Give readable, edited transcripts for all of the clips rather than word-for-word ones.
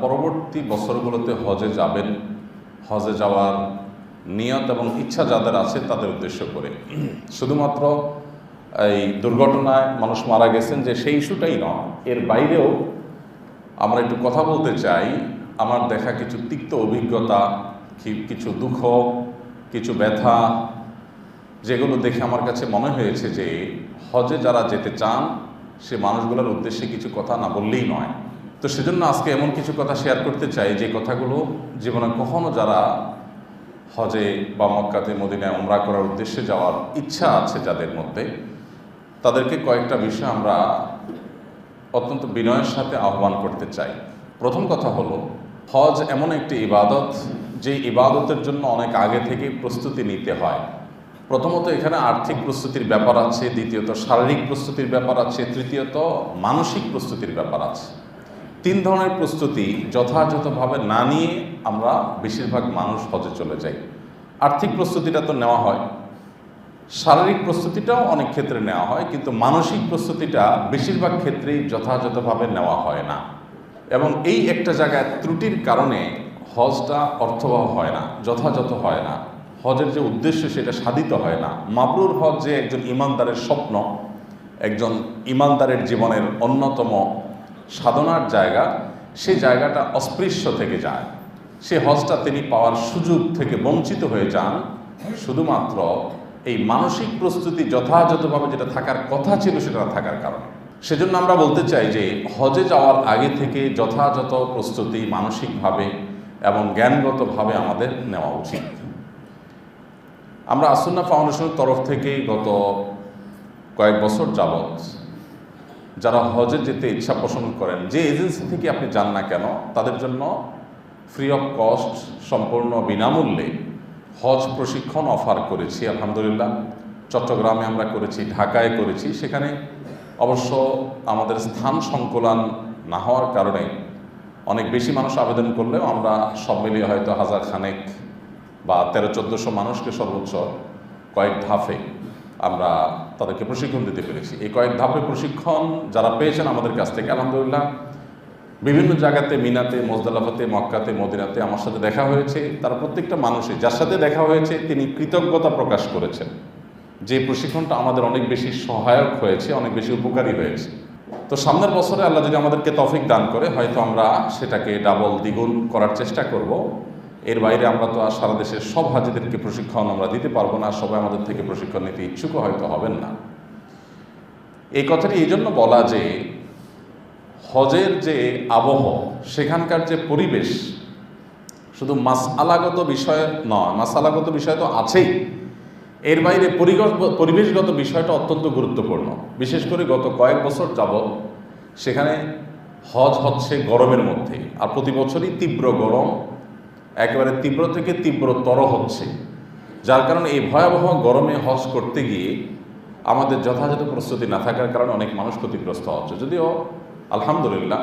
পরবর্তী বছরগুলোতে হজে যাবেন, হজে যাওয়ার নিয়ত এবং ইচ্ছা যাদের আছে তাদের উদ্দেশ্য করে। শুধুমাত্র এই দুর্ঘটনায় মানুষ মারা গেছেন যে সেই ইস্যুটাই নয়, এর বাইরেও আমরা একটু কথা বলতে চাই। আমার দেখা কিছু তিক্ত অভিজ্ঞতা, কিছু দুঃখ, কিছু ব্যথা, যেগুলো দেখে আমার কাছে মনে হয়েছে যে হজে যারা যেতে চান সে মানুষগুলোর উদ্দেশ্যে কিছু কথা না বললেই নয়। তো সেজন্য আজকে এমন কিছু কথা শেয়ার করতে চাই যে কথাগুলো জীবনে কখনো যারা হজে বা মক্কাতে মদিনায় উমরা করার উদ্দেশ্যে যাওয়ার ইচ্ছা আছে যাদের মধ্যে, তাদেরকে কয়েকটা বিষয় আমরা অত্যন্ত বিনয়ের সাথে আহ্বান করতে চাই। প্রথম কথা হলো, হজ এমন একটি ইবাদত যে ইবাদতের জন্য অনেক আগে থেকে প্রস্তুতি নিতে হয়। প্রথমত এখানে আর্থিক প্রস্তুতির ব্যাপার আছে, দ্বিতীয়ত শারীরিক প্রস্তুতির ব্যাপার আছে, তৃতীয়ত মানসিক প্রস্তুতির ব্যাপার আছে। তিন ধরনের প্রস্তুতি যথাযথভাবে না নিয়ে আমরা বেশিরভাগ মানুষ হজে চলে যাই। আর্থিক প্রস্তুতিটা তো নেওয়া হয়, শারীরিক প্রস্তুতিটাও অনেক ক্ষেত্রে নেওয়া হয়, কিন্তু মানসিক প্রস্তুতিটা বেশিরভাগ ক্ষেত্রেই যথাযথভাবে নেওয়া হয় না। এবং এই একটা জায়গায় ত্রুটির কারণে হজটা অর্থবহ হয় না, যথাযথ হয় না। হজের যে উদ্দেশ্য সেটা সাধিত হয় না। মাবরুর হজ যে একজন ইমানদারের স্বপ্ন, একজন ইমানদারের জীবনের অন্যতম সাধনার জায়গা, সেই জায়গাটা অস্পৃশ্য থেকে যায়। সে হজটা তিনি পাওয়ার সুযোগ থেকে বঞ্চিত হয়ে যান শুধুমাত্র এই মানসিক প্রস্তুতি যথাযথভাবে যেটা থাকার কথা ছিল সেটা থাকার কারণে। সেজন্য আমরা বলতে চাই যে হজে যাওয়ার আগে থেকে যথাযথ প্রস্তুতি মানসিকভাবে এবং জ্ঞানগতভাবে আমাদের নেওয়া উচিত। আমরা আসুন্নাহ ফাউন্ডেশনের তরফ থেকে গত কয়েক বছর যাবৎ যারা হজে যেতে ইচ্ছা পোষণ করেন, যে এজেন্সি থেকে আপনি যান না কেন, তাদের জন্য ফ্রি অফ কস্ট, সম্পূর্ণ বিনামূল্যে হজ প্রশিক্ষণ অফার করেছি। আলহামদুলিল্লাহ, চট্টগ্রামে আমরা করেছি, ঢাকায় করেছি। সেখানে অবশ্য আমাদের স্থান সংকুলান না হওয়ার কারণে অনেক বেশি মানুষ আবেদন করলেও আমরা সব মিলিয়ে হয়তো 1000 খানেক বা 1300-1400 মানুষকে সর্বোচ্চ কয়েক ধাপে আমরা তাদেরকে প্রশিক্ষণ দিতে পেরেছি। এই কয়েক ধাপে প্রশিক্ষণ যারা পেয়েছেন আমাদের কাছ থেকে, আলহামদুলিল্লাহ, বিভিন্ন জায়গাতে, মিনাতে, মুজদালিফাতে, মক্কাতে, মদিনাতে আমার সাথে দেখা হয়েছে। তারা প্রত্যেকটা মানুষই যার সাথে দেখা হয়েছে তিনি কৃতজ্ঞতা প্রকাশ করেছেন যে প্রশিক্ষণটা আমাদের অনেক বেশি সহায়ক হয়েছে, অনেক বেশি উপকারী হয়েছে। তো সামনের বছরে আল্লাহ যদি আমাদেরকে তৌফিক দান করে, হয়তো আমরা সেটাকে ডাবল দ্বিগুণ করার চেষ্টা করব। এর বাইরে আমরা তো আর সারা দেশের সব হাজিদেরকে প্রশিক্ষণ আমরা দিতে পারবো না, সবাই আমাদের থেকে প্রশিক্ষণ নিতে ইচ্ছুকও হয়তো হবেন না। এই কথাটি এই জন্য বলা যে হজের যে আবহ, সেখানকার যে পরিবেশ, শুধু মাসআলাগত বিষয় নয়, মাসআলাগত বিষয় তো আছেই, এর বাইরে পরিবেশগত বিষয়টা অত্যন্ত গুরুত্বপূর্ণ। বিশেষ করে গত কয়েক বছর যাবৎ সেখানে হজ হচ্ছে গরমের মধ্যে, আর প্রতি বছরই তীব্র গরম, একেবারে তীব্র থেকে তীব্রতর হচ্ছে। যার কারণে এই ভয়াবহ গরমে হজ করতে গিয়ে আমাদের যথাযথ প্রস্তুতি না থাকার কারণে অনেক মানুষ ক্ষতিগ্রস্ত হচ্ছে। যদিও আলহামদুলিল্লাহ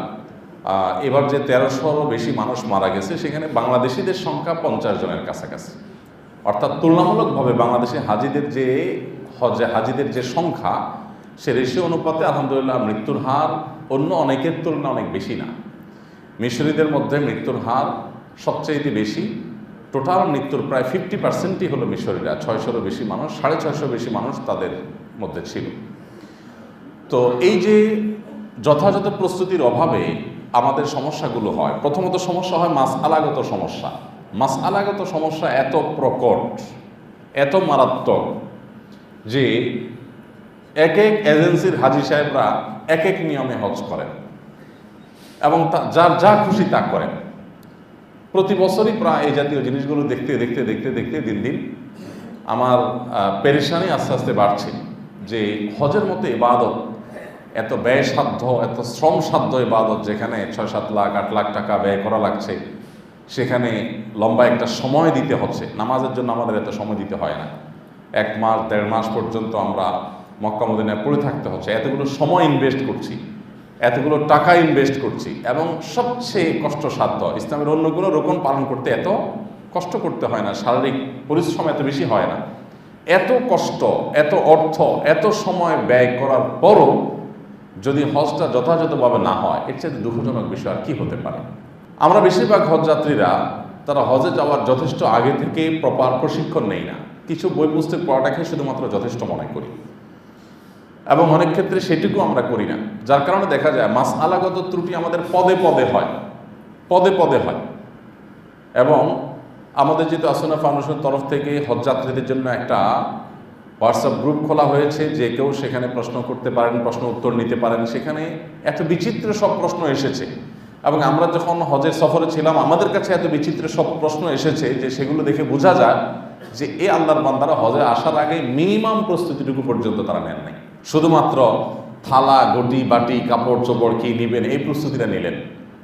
এবার যে 1300-রও বেশি মানুষ মারা গেছে, সেখানে বাংলাদেশিদের সংখ্যা 50 জনের কাছাকাছি। অর্থাৎ তুলনামূলকভাবে বাংলাদেশে হাজিদের যে সংখ্যা, সে রেশিও অনুপাতে আলহামদুলিল্লাহ মৃত্যুর হার অন্য অনেকের তুলনায় অনেক বেশি না। মিশরীদের মধ্যে মৃত্যুর হার সবচেয়ে বেশি। টোটাল মৃত্যুর প্রায় 50%ই হলো মিশরীরা। 600-রও বেশি মানুষ, 650 বেশি মানুষ তাদের মধ্যে ছিল। তো এই যে যথাযথ প্রস্তুতির অভাবে আমাদের সমস্যাগুলো হয়। প্রথমত সমস্যা হয় মাসআলাগত সমস্যা। মাসআলাগত সমস্যা এত প্রকট, এত মারাত্মক যে এক এক এজেন্সির হাজি সাহেবরা এক এক নিয়মে হজ করেন এবং যার যা খুশি তা করেন। প্রতি বছরই প্রায় এই জাতীয় জিনিসগুলো দেখতে দেখতে দেখতে দেখতে দিন দিন আমার পেরেশানি আস্তে আস্তে বাড়ছে যে হজের মতো ইবাদত, এত ব্যয়সাধ্য, এত শ্রমসাধ্য ইবাদত, যেখানে 6-7 লাখ 8 লাখ টাকা ব্যয় করা লাগছে, সেখানে লম্বা একটা সময় দিতে হচ্ছে। নামাজের জন্য আমাদের এত সময় দিতে হয় না। 1 মাস 1.5 মাস পর্যন্ত আমরা মক্কা মদিনায় পড়ে থাকতে হচ্ছে। এতগুলো সময় ইনভেস্ট করছি, এতগুলো টাকা ইনভেস্ট করছি, এবং সবচেয়ে কষ্টসাধ্য, ইসলামের অন্য কোনো রকম পালন করতে এত কষ্ট করতে হয় না, শারীরিক পরিশ্রম এত বেশি হয় না। এত কষ্ট, এত অর্থ, এত সময় ব্যয় করার পরও যদি হজটা যথাযথভাবে না হয়, এর চেয়ে দুঃখজনক বিষয় আর কি হতে পারে। আমরা বেশিরভাগ হজযাত্রীরা তারা হজে যাওয়ার যথেষ্ট আগে থেকে প্রপার প্রশিক্ষণ নেই না, কিছু বই পুস্তক পড়াটাকে শুধুমাত্র যথেষ্ট মনে করি এবং অনেক ক্ষেত্রে সেটুকু আমরা করি না, যার কারণে দেখা যায় মাসআলাগত ত্রুটি আমাদের পদে পদে হয়, পদে পদে হয়। এবং আমাদের যেহেতু আসনা ফাউন্ডেশনের তরফ থেকে হজযাত্রীদের জন্য একটা হোয়াটসঅ্যাপ গ্রুপ খোলা হয়েছে, যে কেউ সেখানে প্রশ্ন করতে পারেন, প্রশ্ন উত্তর নিতে পারেন। সেখানে এত বিচিত্র সব প্রশ্ন এসেছে এবং আমরা যখন হজের সফরে ছিলাম আমাদের কাছে এত বিচিত্র সব প্রশ্ন এসেছে যে সেগুলো দেখে বোঝা যায় যে এই আল্লাহর বান্দারা হজে আসার আগে মিনিমাম প্রস্তুতিটুকু পর্যন্ত তারা নেন নাই। শুধুমাত্র থালা, গটি, বাটি, কাপড় চোপড় কী নেবেন এই প্রস্তুতিটা নিলেন,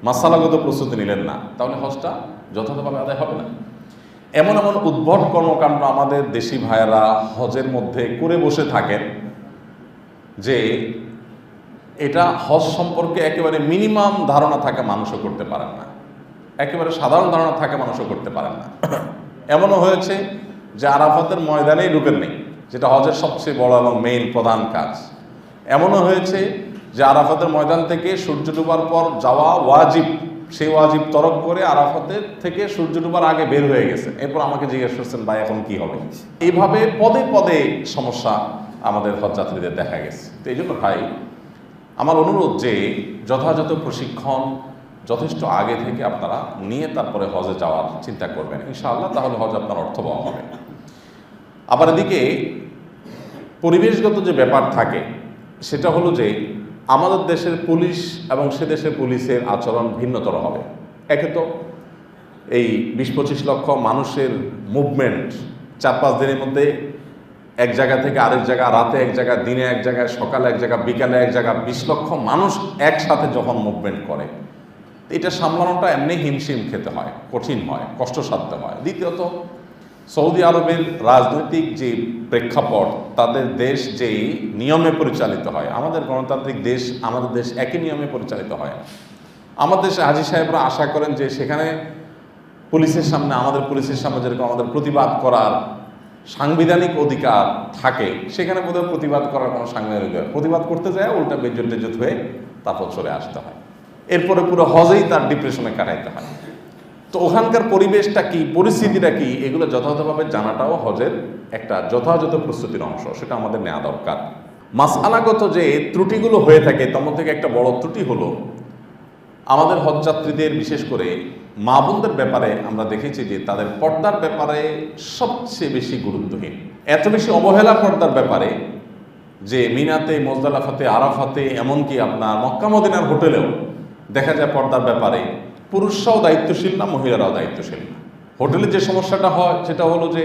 মাসালাগত প্রস্তুতি নিলেন না, তাহলে হজটা যথাযথভাবে আদায় হবে না। এমন এমন উদ্ভট কর্মকাণ্ড আমাদের দেশি ভাইয়েরা হজের মধ্যে করে বসে থাকেন যে এটা হজ সম্পর্কে একেবারে মিনিমাম ধারণা থাকে মানুষও করতে পারেন না, একেবারে সাধারণ ধারণা থাকে মানুষও করতে পারেন না। এমনও হয়েছে যে আরাফাতের ময়দানেই ঢুকেন নেই, যেটা হজের সবচেয়ে বড় এবং মেইন প্রধান কাজ। এমনও হয়েছে যে আরাফাতের ময়দান থেকে সূর্য ডুবার পর যাওয়া ওয়াজিব, সেই ওয়াজিব তরক করে আরাফাতের থেকে সূর্য ডুবার আগে বের হয়ে গেছে, এরপর আমাকে জিজ্ঞেস করছেন ভাই এখন কি হবে। এইভাবে পদে পদে সমস্যা আমাদের হজযাত্রীদের দেখা গেছে। তো এই জন্য ভাই আমার অনুরোধ যে যথাযথ প্রশিক্ষণ যথেষ্ট আগে থেকে আপনারা নিয়ে তারপরে হজে যাওয়ার চিন্তা করবেন ইনশাআল্লাহ, তাহলে হজ আপনার অর্থবহ হবে। আবার এদিকে পরিবেশগত যে ব্যাপার থাকে সেটা হলো যে আমাদের দেশের পুলিশ এবং সে দেশের পুলিশের আচরণ ভিন্নতর হবে। একে তো এই ২০-২৫ লক্ষ মানুষের মুভমেন্ট ৪-৫ দিনের মধ্যে এক জায়গা থেকে আরেক জায়গা, রাতে এক জায়গা, দিনে এক জায়গায়, সকালে এক জায়গা, বিকালে এক জায়গা, ২০ লক্ষ মানুষ একসাথে যখন মুভমেন্ট করে এটা সামলানোটা এমনি হিমশিম খেতে হয়, কঠিন হয়, কষ্টসাধ্য হয়। দ্বিতীয়ত সৌদি আরবের রাজনৈতিক যে প্রেক্ষাপট, তাদের দেশ যেই নিয়মে পরিচালিত হয়, আমাদের গণতান্ত্রিক দেশ, আমাদের দেশ একই নিয়মে পরিচালিত হয়। আমাদের দেশে হাজী সাহেবরা আশা করেন যে সেখানে পুলিশের সামনে, আমাদের পুলিশের সামনে যেরকম আমাদের প্রতিবাদ করার সাংবিধানিক অধিকার থাকে, সেখানে বোধহয় প্রতিবাদ করার কোনো সাংবিধানিক অধিকার, প্রতিবাদ করতে যায় উল্টা বেজ্জত টেজ্জত হয়ে তারপর চলে আসতে হয়, এরপরে পুরো হজেই তার ডিপ্রেশনে কাটাইতে হয়। তো ওখানকার পরিবেশটা কি, পরিস্থিতিটা কি, এগুলো যথাযথভাবে জানাটাও হজের একটা যথাযথ প্রস্তুতির অংশ, সেটা আমাদের নেওয়া দরকার। মাসআলাগত যে ত্রুটিগুলো হয়ে থাকে তার মধ্যে থেকে একটা বড় ত্রুটি হলো আমাদের হজযাত্রীদের, বিশেষ করে মা বোনদের ব্যাপারে আমরা দেখেছি যে তাদের পর্দার ব্যাপারে সবচেয়ে বেশি গুরুত্বহীন, এত বেশি অবহেলা পর্দার ব্যাপারে যে মিনাতে, মুজদালিফাতে, আরাফাতে, এমনকি আপনার মক্কা মদিনার হোটেলেও দেখা যায় পর্দার ব্যাপারে পুরুষরাও দায়িত্বশীল না, মহিলারাও দায়িত্বশীল না। হোটেলে যে সমস্যাটা হয় সেটা হলো যে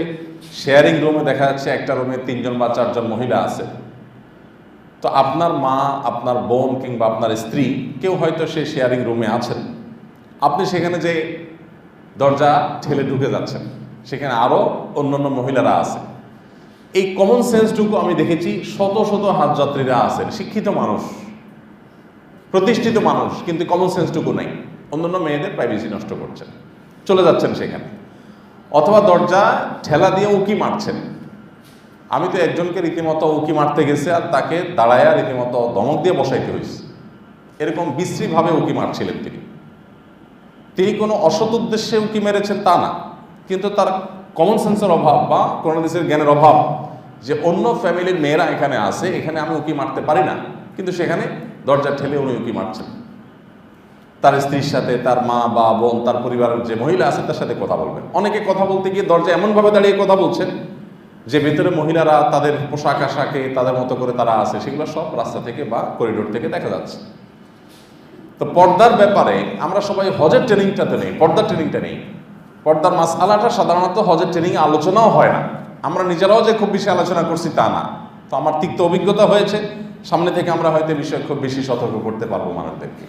শেয়ারিং রুমে দেখা যাচ্ছে একটা রুমে 3 জন বা 4 জন মহিলা আছে। তো আপনার মা, আপনার বোন কিংবা আপনার স্ত্রী কেউ হয়তো সেই শেয়ারিং রুমে আছেন, আপনি সেখানে যে দরজা ঠেলে ঢুকে যাচ্ছেন, সেখানে আরও অন্যান্য মহিলারা আছে। এই কমন সেন্সটুকু আমি দেখেছি শত শত হজযাত্রীরা আছেন, শিক্ষিত মানুষ, প্রতিষ্ঠিত মানুষ, কিন্তু কমন সেন্সটুকু নাই, অন্যান্য মেয়েদের প্রাইভেসি নষ্ট করছেন, চলে যাচ্ছেন সেখানে, অথবা দরজা ঠেলা দিয়ে উকি মারছেন। আমি তো একজনকে রীতিমতো উকি মারতে গেছে আর তাকে দাঁড়ায়া রীতিমতো ধমক দিয়ে বসাইতে হয়েছে, এরকম বিশ্রীভাবে উকি মারছিলেন তিনি কোনো অসৎ উদ্দেশ্যে উকি মেরেছেন তা না, কিন্তু তার কমন সেন্সের অভাব বা কোনো দেশের জ্ঞানের অভাব, যে অন্য ফ্যামিলির মেয়েরা এখানে আছে, এখানে আমি উকি মারতে পারি না, কিন্তু সেখানে দরজা ঠেলে উনি উকি মারছেন। তার স্ত্রীর সাথে, তার মা বা বোন, তার পরিবারের যে মহিলা আছে তার সাথে কথা বলবেন। অনেকে কথা বলতে গিয়ে দরজা এমনভাবে দাঁড়িয়ে কথা বলছেন যে ভেতরে মহিলারা তাদের পোশাক আশাকে তাদের মতো করে তারা আছে, সেগুলো সব রাস্তা থেকে বা করিডোর থেকে দেখা যাচ্ছে। তো পর্দার ব্যাপারে আমরা সবাই হজের ট্রেনিংটাতে নেই, পর্দার ট্রেনিংটা নেই। পর্দার মাসআলাটা সাধারণত হজের ট্রেনিংয়ে আলোচনাও হয় না, আমরা নিজেরাও যে খুব বেশি আলোচনা করছি তা না। তো আমার তিক্ত অভিজ্ঞতা হয়েছে, সামনে থেকে আমরা হয়তো বিষয়ে খুব বেশি সতর্ক করতে পারবো মানুষদেরকে।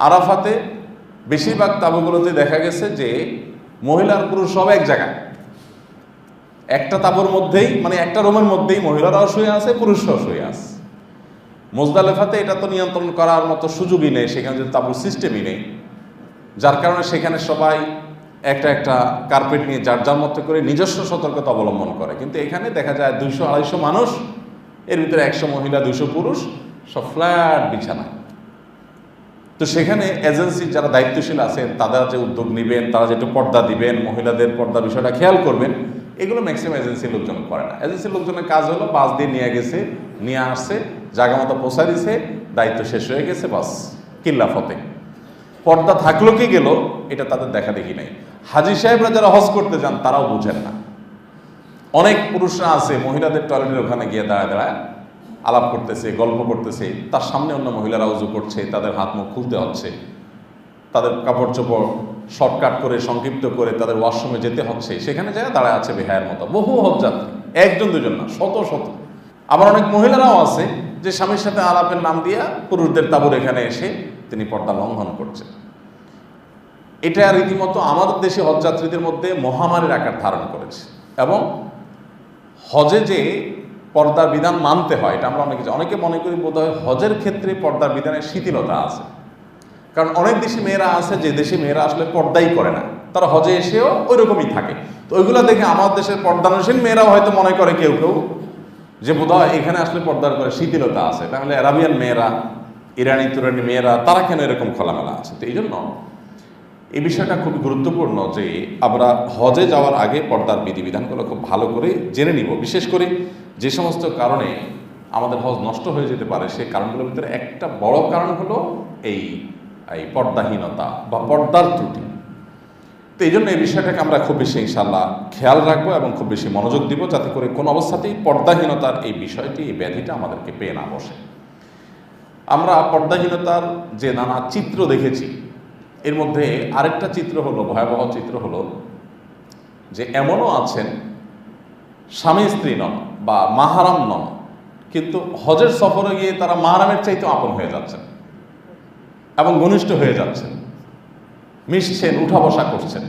আরাফাতে বেশিরভাগ তাঁবুগুলোতে দেখা গেছে যে মহিলার পুরুষ সব এক জায়গায়, একটা তাঁবুর মধ্যেই, মানে একটা রুমের মধ্যেই মহিলারাও শুয়ে আছে, পুরুষরাও শুয়ে আছে। মুজদালিফাতে এটা তো নিয়ন্ত্রণ করার মতো সুযোগই নেই, সেখানে যে তাঁবুর সিস্টেমই নেই, যার কারণে সেখানে সবাই একটা একটা কার্পেট নিয়ে যার যার মতো করে নিজস্ব সতর্কতা অবলম্বন করে। কিন্তু এখানে দেখা যায় 200-250 মানুষ, এর ভিতরে 100 মহিলা, 200 পুরুষ, সব ফ্ল্যাট বিছানা। তো সেখানে এজেন্সির যারা দায়িত্বশীল আছেন তারা যে উদ্যোগ নেবেন, তারা যে একটু পর্দা দিবেন, মহিলাদের পর্দা বিষয়টা খেয়াল করবেন, এগুলো ম্যাক্সিমাম এজেন্সির লোকজন করে না। এজেন্সির লোকজনের কাজ হলো বাস দিয়ে নিয়ে গেছে, নিয়ে আসছে, জায়গা মতো পৌঁছা দিছে, দায়িত্ব শেষ হয়ে গেছে, বাস কিল্লা ফতে। পর্দা থাকলো কি গেল এটা তাদের দেখা দেখি নাই। হাজী সাহেবরা যারা হজ করতে যান তারাও বুঝেন না। অনেক পুরুষরা আছে মহিলাদের টয়লেটের ওখানে গিয়ে দাঁড়ায় দাঁড়ায় আলাপ করতেছে, গল্প করতেছে, তার সামনে অন্য মহিলারা উজু করছে, তাদের হাত মুখ খুলতে হচ্ছে, তাদের কাপড় চোপড় শর্টকাট করে সংক্ষিপ্ত করে তাদের ওয়াশরুমে যেতে হচ্ছে, সেখানে যায় দাঁড়ায় আছে বেহায়ের মতো বহু হজযাত্রী, একজন দুজন না, শত শত। আবার অনেক মহিলারাও আছে যে স্বামীর সাথে আলাপের নাম দিয়া পুরুষদের তাঁবুর এখানে এসে তিনি পর্দা লঙ্ঘন করছেন। এটা রীতিমতো আমাদের দেশে হজযাত্রীদের মধ্যে মহামারীর আকার ধারণ করেছে। এবং হজে যে পর্দার বিধান মানতে হয় এটা আমরা অনেকে মনে করি বোধহয় হজের ক্ষেত্রে পর্দার বিধানের শিথিলতা আছে। কারণ অনেক দেশে মেয়েরা আছে যে দেশে মেয়েরা আসলে পর্দাই করে না, তারা হজে এসেও ওই রকমই থাকে। তো ওইগুলো দেখে আমার দেশের পর্দানশীল মেয়েরাও হয়তো মনে করে কেউ কেউ যে বোধহয় এখানে আসলে পর্দার করে শিথিলতা আছে, তাহলে আরাবিয়ান মেয়েরা, ইরানি তুরানি মেয়েরা তারা কেন এরকম খোলামেলা আছে। তো এই জন্য এই বিষয়টা খুব গুরুত্বপূর্ণ যে আমরা হজে যাওয়ার আগে পর্দার বিধিবিধানগুলো খুব ভালো করে জেনে নিব। বিশেষ করে যে সমস্ত কারণে আমাদের হজ নষ্ট হয়ে যেতে পারে সেই কারণগুলোর ভিতরে একটা বড় কারণ হলো এই পর্দাহীনতা বা পর্দার ত্রুটি। তো এই জন্য এই বিষয়টাকে আমরা খুব বেশি ইনশাআল্লাহ খেয়াল রাখবো এবং খুব বেশি মনোযোগ দিব, যাতে করে কোনো অবস্থাতেই পর্দাহীনতার এই বিষয়টি, এই ব্যাধিটা আমাদেরকে পেয়ে না বসে। আমরা পর্দাহীনতার যে নানা চিত্র দেখেছি, এর মধ্যে আরেকটা চিত্র হলো, ভয়াবহ চিত্র হলো যে এমনও আছেন স্বামী স্ত্রী নন বা মাহারাম নন, কিন্তু হজের সফরে গিয়ে তারা মাহারামের চাইতে আপন হয়ে যাচ্ছেন এবং ঘনিষ্ঠ হয়ে যাচ্ছেন, মিশছেন, উঠা বসা করছেন।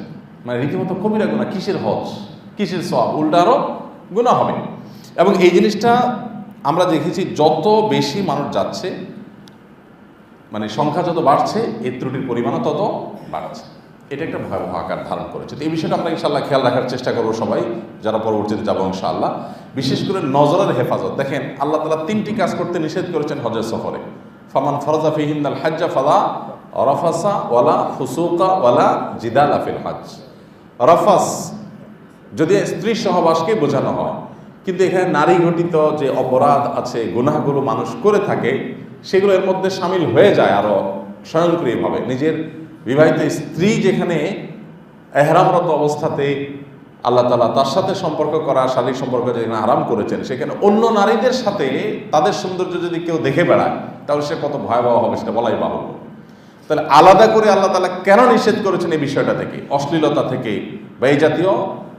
মানে রীতিমতো কবিরা গুনাহ। কিসের হজ, কিসের সওয়াব, উল্টা আরো গুনাহ হবে। এবং এই জিনিসটা আমরা দেখেছি যত বেশি মানুষ যাচ্ছে, মানে সংখ্যা যত বাড়ছে এই ত্রুটির পরিমাণও তত বাড়ছে। এটা একটা ভয়াবহ আকার ধারণ করেছে। তো এই বিষয়টা আমরা ইনশাআল্লাহ খেয়াল রাখার চেষ্টা করবো সবাই যারা পরবর্তীতে যাবো ইনশাআল্লাহ। বিশেষ করে নজরের হেফাজত। দেখেন আল্লাহ তাআলা 3টি কাজ করতে নিষেধ করেছেন হজের সফরে। ফামান ফারাজা ফিহিন্নাল হাজ্জা ফালা রাফাসা ওয়ালা ফুসুকা ওয়ালা জিদালা ফিল হজ। রাফাস যদি স্ত্রী সহবাসকে বোঝানো হয়, কিন্তু এখানে নারী ঘটিত যে অপরাধ আছে, গুনাহগুলো মানুষ করে থাকে, সেগুলো এর মধ্যে সামিল হয়ে যায় আরো স্বয়ংক্রিয়ভাবে। নিজের বিবাহিত স্ত্রী যেখানে এহরামরত অবস্থাতে আল্লাহ তাআলা তার সাথে সম্পর্ক করা, শারীরিক সম্পর্ক যেখানে আরাম করেছেন, সেখানে অন্য নারীদের সাথে তাদের সৌন্দর্য যদি কেউ দেখে বেড়ায় তাহলে সে কত ভয়াবহ হবে সেটা বলাই বাহুল্য। তাহলে আলাদা করে আল্লাহ তাআলা কেন নিষেধ করেছেন এই বিষয়টা থেকে, অশ্লীলতা থেকে বা এই জাতীয়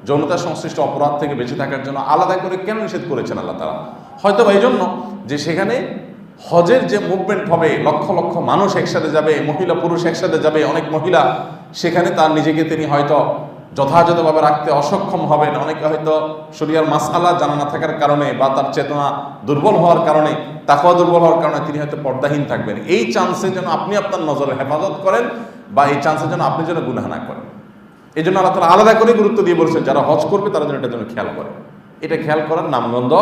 যৌনতা সংশ্লিষ্ট অপরাধ থেকে বেঁচে থাকার জন্য আলাদা করে কেন নিষেধ করেছেন আল্লাহ তাআলা? হয়তো বা এই জন্য যে সেখানে হজের যে মুভমেন্ট হবে, লক্ষ লক্ষ মানুষ একসাথে যাবে, মহিলা পুরুষ একসাথে যাবে, অনেক মহিলা সেখানে তার নিজেকে তিনি হয়তো যথাযথভাবে রাখতে অসক্ষম হবেন, অনেকে হয়তো শরিয়ার মাসআলা জানা না থাকার কারণে বা তার চেতনা দুর্বল হওয়ার কারণে, তাকওয়া দুর্বল হওয়ার কারণে তিনি হয়তো পর্দাহীন থাকবেন। এই চান্সে যেন আপনি আপনার নজরের হেফাজত করেন বা এই চান্সে যেন আপনি যেন গুনাহ না করেন, এই জন্য আল্লাহ তাআলা আলাদা করে গুরুত্ব দিয়ে বলছেন যারা হজ করবে তারা যেন এটা যেন খেয়াল করে। এটা খেয়াল করার নামগন্ধ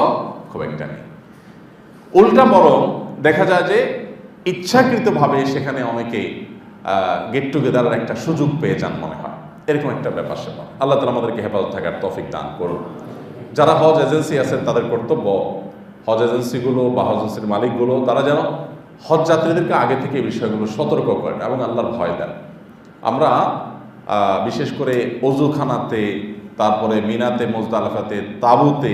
খুব একটা নেই। উল্টা বরং দেখা যায় যে ইচ্ছাকৃতভাবে সেখানে অনেকে গেট টুগেদারের একটা সুযোগ পেয়ে যান মনে হয়, এরকম একটা ব্যাপার স্যাপার। আল্লাহ তাআলা আমাদেরকে হেফাজত থাকার তৌফিক দান করুন। যারা হজ এজেন্সি আছেন তাদের কর্তব্য হজ এজেন্সিগুলো বা হজ এজেন্সির মালিকগুলো তারা যেন হজ যাত্রীদেরকে আগে থেকে এই বিষয়গুলো সতর্ক করেন এবং আল্লাহর ভয় দেন। আমরা বিশেষ করে অজুখানাতে, তারপরে মিনাতে, মুজদালিফাতে, তাবুতে,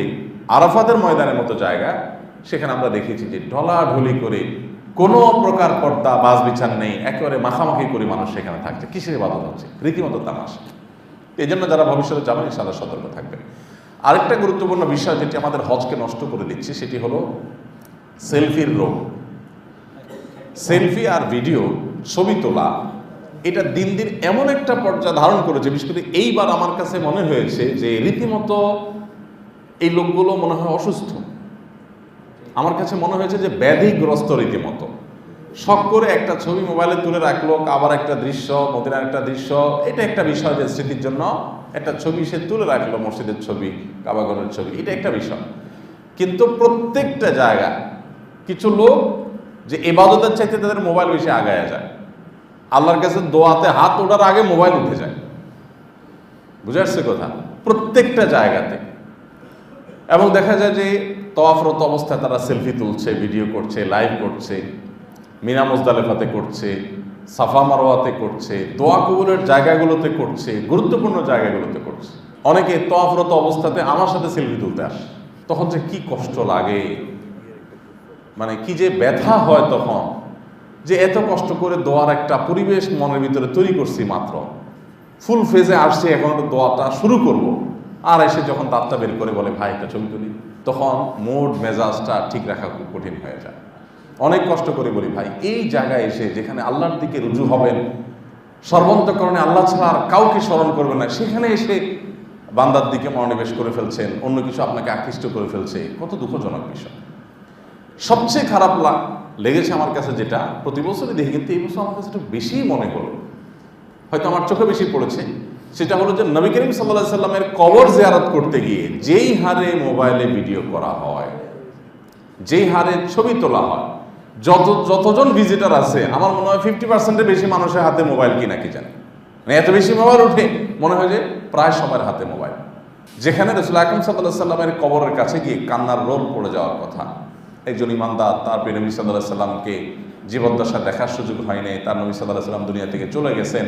আরাফাতের ময়দানের মতো জায়গা, সেখানে আমরা দেখেছি যে ঢলাঢলি করে কোনো প্রকার পর্দা বাজ বিছান নেই, একেবারে মাখামাখি করে মানুষ সেখানে থাকছে। কিসের ইবাদত হচ্ছে? রীতিমতো তামাশা। এই জন্য যারা ভবিষ্যতে যাবেন ইনশাআল্লাহ সতর্ক থাকবেন। আরেকটা গুরুত্বপূর্ণ বিষয় যেটি আমাদের হজকে নষ্ট করে দিচ্ছে সেটি হলো সেলফির রোগ। সেলফি আর ভিডিও, ছবি তোলা, এটা দিন দিন এমন একটা পর্যায়ে ধারণ করেছে, বিশেষ করে এইবার আমার কাছে মনে হয়েছে যে রীতিমতো এই লোকগুলো মনে হয় অসুস্থ। আমার কাছে মনে হয়েছে যে ব্যাধিগ্রস্ত রীতিমতো। শখ করে একটা ছবি মোবাইলে তুলে রাখলো, আবার একটা দৃশ্য, মদিনার একটা দৃশ্য, এটা একটা বিষয় যে স্মৃতির জন্য একটা ছবি সে তুলে রাখলো, মসজিদের ছবি, কাবাগরের ছবি, এটা একটা বিষয়। কিন্তু প্রত্যেকটা জায়গায় কিছু লোক যে ইবাদতের চাইতে তাদের মোবাইল বেশি আগায় যায়, আল্লাহর কাছে দোয়াতে হাত ওঠার আগে মোবাইল উঠে যায়। বুঝে আসছে কথা? প্রত্যেকটা জায়গাতে। এবং দেখা যায় যে তওয়াফরত অবস্থায় তারা সেলফি তুলছে, ভিডিও করছে, লাইভ করছে, মিনা মুজদালিফাতে করছে, সাফা মারওয়াতে করছে, দোয়া কবুলের জায়গাগুলোতে করছে, গুরুত্বপূর্ণ জায়গাগুলোতে করছে। অনেকে তওয়াফরত অবস্থাতে আমার সাথে সেলফি তুলতে আসে, তখন যে কি কষ্ট লাগে, মানে কি যে ব্যথা হয় তখন, যে এত কষ্ট করে দোয়ার একটা পরিবেশ মনের ভিতরে তৈরি করছি, মাত্র ফুল ফেজে আসছি, এখন তো দোয়াটা শুরু করব, আর এসে যখন দাঁতটা বের করে বলে ভাই একটা ছবি তুলি, তখন মুড মেজাজটা ঠিক রাখা খুব কঠিন হয়ে যায়। অনেক কষ্ট করে বলি ভাই, এই জায়গায় এসে যেখানে আল্লাহর দিকে রুজু হবেন, সর্বান্তঃকরণে আল্লাহ ছাড়া আর কাউকে স্মরণ করবেন না, সেখানে এসে বান্দার দিকে মনোনিবেশ করে ফেলছেন, অন্য কিছু আপনাকে আকৃষ্ট করে ফেলছে, কত দুঃখজনক বিষয়। সবচেয়ে খারাপ লেগেছে আমার কাছে, যেটা প্রতি বছরই দেখি, কিন্তু এই বছর আমার কাছে একটু বেশি মনে হলো, হয়তো আমার চোখে বেশি পড়েছে, সেটা হলো যে নবী করিম সাল্লাল্লাহু আলাইহি সাল্লামের কবর জিয়ারত করতে গিয়ে যেই হারে মোবাইলে ভিডিও করা হয়, যেই হারে ছবি তোলা হয়, যতজন ভিজিটার আছে, আমার মনে হয় 50% বেশি মানুষের হাতে মোবাইল, কিনা কি জানে, মানে এত বেশি মোবাইল উঠে মনে হয় যে প্রায় সবার হাতে মোবাইল। যেখানে রাসূল আকরাম সাল্লাল্লাহু আলাইহি সাল্লামের কবরের কাছে গিয়ে কান্নার রোল পড়ে যাওয়ার কথা, একজন ইমানদার তার প্রিয় নবী সাল্লাল্লাহু আলাইহি সাল্লামকে জীবদ্দশা দেখার সুযোগ হয় নাই, তার নবী সাল্লাল্লাহু আলাইহি সাল্লাম দুনিয়া থেকে চলে গেছেন,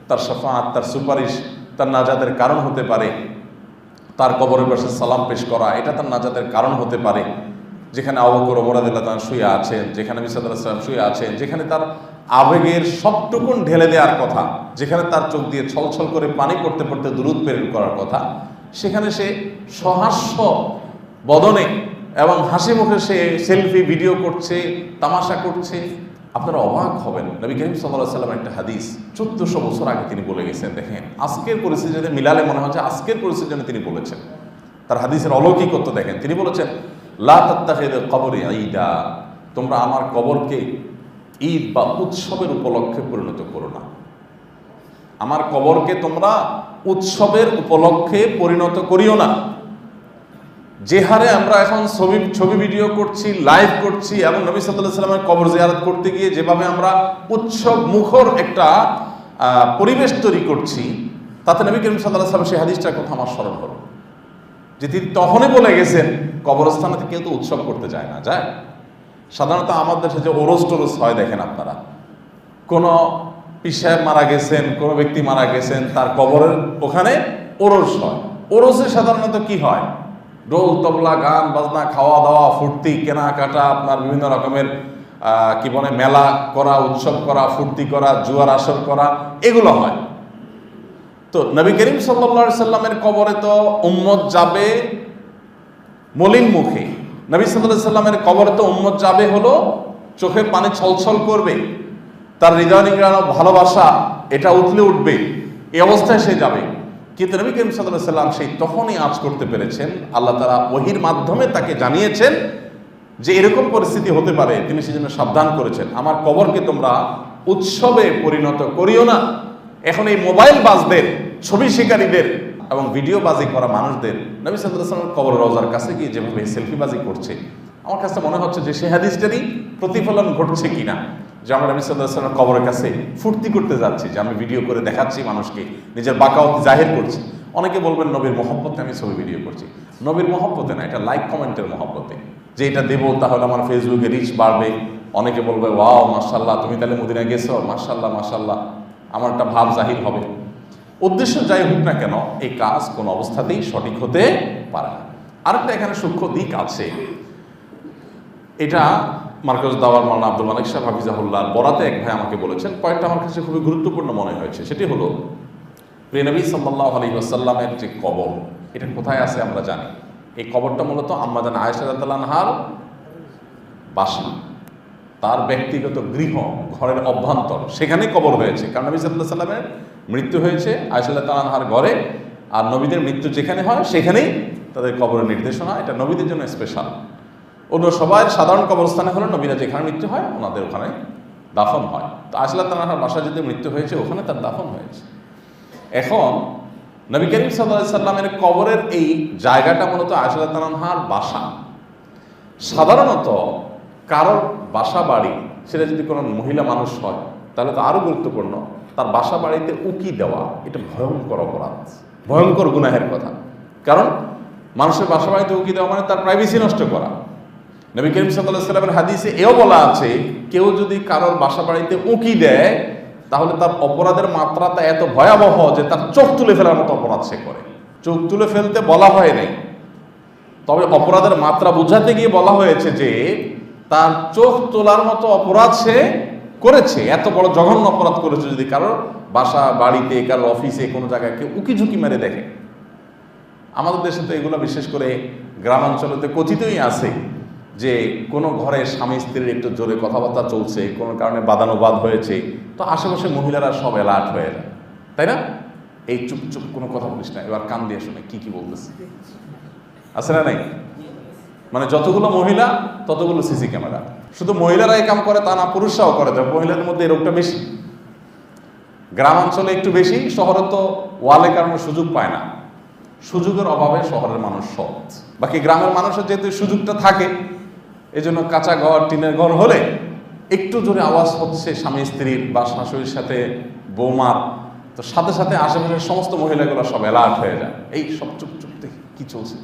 তার শাফাআত, তার সুপারিশ তার নাজাতের কারণ হতে পারে, তার কবরের পাশে সালাম পেশ করা এটা তার নাজাতের কারণ হতে পারে, যেখানে আবু বকর ওমর রাদিয়াল্লাহু তাআলা শুয়ে আছেন, যেখানে নবী সাল্লাল্লাহু আলাইহি সাল্লাম শুয়ে আছেন, যেখানে তার আবেগের সবটুকুন ঢেলে দেওয়ার কথা, যেখানে তার চোখ দিয়ে ছলছল করে পানি পড়তে পড়তে দুরূদ প্রেরণ করার কথা, সেখানে সে সহাস্য বদনে এবং হাসি মুখে সে সেলফি ভিডিও করছে, তামাশা করছে। আপনারা অবাক হবেন, নবী করিম সাল্লাল্লাহু আলাইহি ওয়াসাল্লাম একটা হাদিস 1400 বছর আগে তিনি বলে গেছেন। দেখেন আজকের পরিস্থিতিতে মিলালে মনে হচ্ছে আজকের পরিস্থিতির জন্য তিনি বলেছেন। তার হাদিসের অলৌকিকত্ব দেখেন। তিনি বলেছেন, লা তাত্তাখিযু কবরি ঈদা, তোমরা আমার কবরকে ঈদ বা উৎসবের উপলক্ষে পরিণত করো না। আমার কবরকে তোমরা উৎসবের উপলক্ষে পরিণত করিও না। যে হারে আমরা এখন ছবি ভিডিও করছি, লাইভ করছি, এবং নবী সাল্লাল্লাহু আলাইহি ওয়াসাল্লামের কবর জিয়ারত করতে গিয়ে যেভাবে আমরা উৎসব মুখর একটা পরিবেশ তৈরি করছি, তাতে নবী করিম সাল্লাল্লাহু আলাইহি ওয়াসাল্লাম সেই হাদিসটার কথা আমার স্মরণ হলো, যে তিনি তখনই বলে গেছেন কবরস্থানে কেউ তো উৎসব করতে যায় না। যায় সাধারণত আমাদের দেশে যে ওরস টোরস হয়, দেখেন আপনারা, কোনো পীর সাহেব মারা গেছেন, কোনো ব্যক্তি মারা গেছেন, তার কবরের ওখানে ওরস হয়। ওরসে সাধারণত কি হয়? ঢোল তবলা, গান বাজনা, খাওয়া দাওয়া, ফুর্তি, কেনাকাটা, আপনার বিভিন্ন রকমের কি বলে মেলা করা, উৎসব করা, ফুর্তি করা, জুয়ার আসর করা, এগুলো হয়। তো নবী করিম সাল্লাল্লাহু আলাইহি সাল্লামের কবরে তো উম্মত যাবে মলিন মুখে, নবী সাল্লাল্লাহু আলাইহি সাল্লামের কবরে তো উম্মত যাবে হলো চোখের পানি ছলছল করবে, তার হৃদয় নিংড়ানো ভালোবাসা এটা উঠলে উঠবে, এই অবস্থায় সে যাবে। কিন্তু নবী করিম সাল্লাল্লাহু আলাইহি সাল্লাম সেই তখনই আঁচ করতে পেরেছেন, আল্লাহ তাআলা ওহীর মাধ্যমে তাকে জানিয়েছেন যে এরকম পরিস্থিতি হতে পারে, তিনি সেজন্য সাবধান করেছেন, আমার কবরকে তোমরা উৎসবে পরিণত করিও না। এখন এই মোবাইল বাজদের, ছবি শিকারীদের এবং ভিডিও বাজি করা মানুষদের নবী সাল্লাল্লাহু আলাইহি ওয়াসাল্লাম কবর রওজার কাছে গিয়ে যেভাবে সেলফি বাজি করছে, আমার কাছে মনে হচ্ছে যে সেই হাদিসটারই প্রতিফলন ঘটছে কিনা, যে আমরা নবী সাল্লাল্লাহু আলাইহি ওয়াসাল্লামের কবরের কাছে ফুর্তি করতে যাচ্ছি, যে আমি ভিডিও করে দেখাচ্ছি মানুষকে, নিজের বাকাওয়াত জাহির করছি। অনেকে বলবেন নবীর মহব্বতে আমি ছবি ভিডিও করছি। নবীর মহব্বতে না, এটা লাইক কমেন্টের মহব্বতে, যে এটা দেবো তাহলে আমার ফেসবুকে রিচ বাড়বে, অনেকে বলবে ওয়াও মাশাআল্লাহ তুমি তাহলে মদিনা গেছো, মাশাআল্লাহ মাশাআল্লাহ, আমার একটা ভাব জাহির হবে। উদ্দেশ্য যাই হোক না কেন, এই কাজ কোনো অবস্থাতেই সঠিক হতে পারে না। আরেকটা এখানে সূক্ষ্ম দিক আছে, এটা মার্কাজ দাওয়ার মাওলানা আব্দুল মালিক সাহেব হাফিজাহুল্লাহ বরাতে এক ভাই আমাকে বলেছেন, পয়েন্টটা আমার কাছে খুবই গুরুত্বপূর্ণ মনে হয়েছে। সেটি হলো প্রিয় নবী সাল্লাল্লাহু আলাইহি ওয়াসাল্লামের যে কবর, এটা কোথায় আছে আমরা জানি। এই কবরটা মূলত আম্মা জান আয়েশা রাদিয়াল্লাহু আনহার বাসা, তার ব্যক্তিগত গৃহ, ঘরের অভ্যন্তর, সেখানেই কবর হয়েছে। কারণ নবী সাল্লাল্লাহু আলাইহি ওয়াসাল্লামের মৃত্যু হয়েছে আয়েশা রাদিয়াল্লাহু আনহার ঘরে, আর নবীদের মৃত্যু যেখানে হয় সেখানেই তাদের কবরের নির্দেশনা। এটা নবীদের জন্য স্পেশাল। অন্য সবাই সাধারণ কবরস্থানে হলে নবীরা যেখানে মৃত্যু হয় ওনাদের ওখানে দাফন হয়। তো আয়েশা রাদিয়াল্লাহু আনহার বাসায় যদি মৃত্যু হয়েছে, ওখানে তার দাফন হয়েছে। এখন নবী করিম সাল্লাল্লাহু আলাইহি সাল্লামের কবরের এই জায়গাটা মূলত আয়েশা রাদিয়াল্লাহু আনহার বাসা। সাধারণত কারোর বাসা বাড়ি, সেটা যদি কোনো মহিলা মানুষ হয়, তাহলে তো আরও গুরুত্বপূর্ণ, তার বাসা বাড়িতে উকি দেওয়া এটা ভয়ঙ্কর অপরাধ, ভয়ঙ্কর গুনাহের কথা। কারণ মানুষের বাসা বাড়িতে উকি দেওয়া মানে তার প্রাইভেসি নষ্ট করা। নবী করিম সাল্লাল্লাহু আলাইহি ওয়াসাল্লামের হাদিসে এও বলা আছে, কেউ যদি কারোর বাসা বাড়িতে উকি দেয় তাহলে তার অপরাধের মাত্রাটা এত ভয়াবহ যে তার চোখ তুলে ফেলার মতো অপরাধ সে করে। চোখ তুলে ফেলতে বলা হয় নাই, তবে অপরাধের মাত্রা বোঝাতে গিয়ে বলা হয়েছে যে তার চোখ তোলার মতো অপরাধ সে করেছে, এত বড় জঘন্য অপরাধ করেছে যদি কারোর বাসা বাড়িতে, কারোর অফিসে, কোনো জায়গায় কেউ উকি ঝুঁকি মেরে দেখে। আমাদের দেশে তো এগুলো বিশেষ করে গ্রামাঞ্চলেতে কথিতই আছে যে কোনো ঘরে স্বামী স্ত্রীর একটু জোরে কথাবার্তা চলছে, কোনো কারণে বাদানুবাদ হয়েছে, তো আশেপাশে মহিলারা সব অ্যালার্ট হয়ে যায়, তাই না? এই চুপ চুপ কোনো কথা বলিস না, এবার কান দিয়ে শুনে কি বলতেছে, আছে না নাই? মানে যতগুলো মহিলা ততগুলো সিসি ক্যামেরা। শুধু মহিলারাই কাম করে তা না, পুরুষরাও করে, তবে মহিলাদের মধ্যে এই রোগটা বেশি। গ্রামাঞ্চলে একটু বেশি, শহরে তো ওয়ালে কারণে সুযোগ পায় না, সুযোগের অভাবে শহরের মানুষ সৎ। বাকি গ্রামের মানুষের যেহেতু সুযোগটা থাকে, এই জন্য কাঁচা ঘর, টিনের ঘর হলে একটু জোরে আওয়াজ হচ্ছে স্বামী স্ত্রীর বা শাশুড়ির সাথে বৌমার, তো সাথে সাথে আশেপাশের সমস্ত মহিলাগুলো সব অ্যালার্ট হয়ে যায়, এই সব চুপ চুপ দেখি কি চলছে,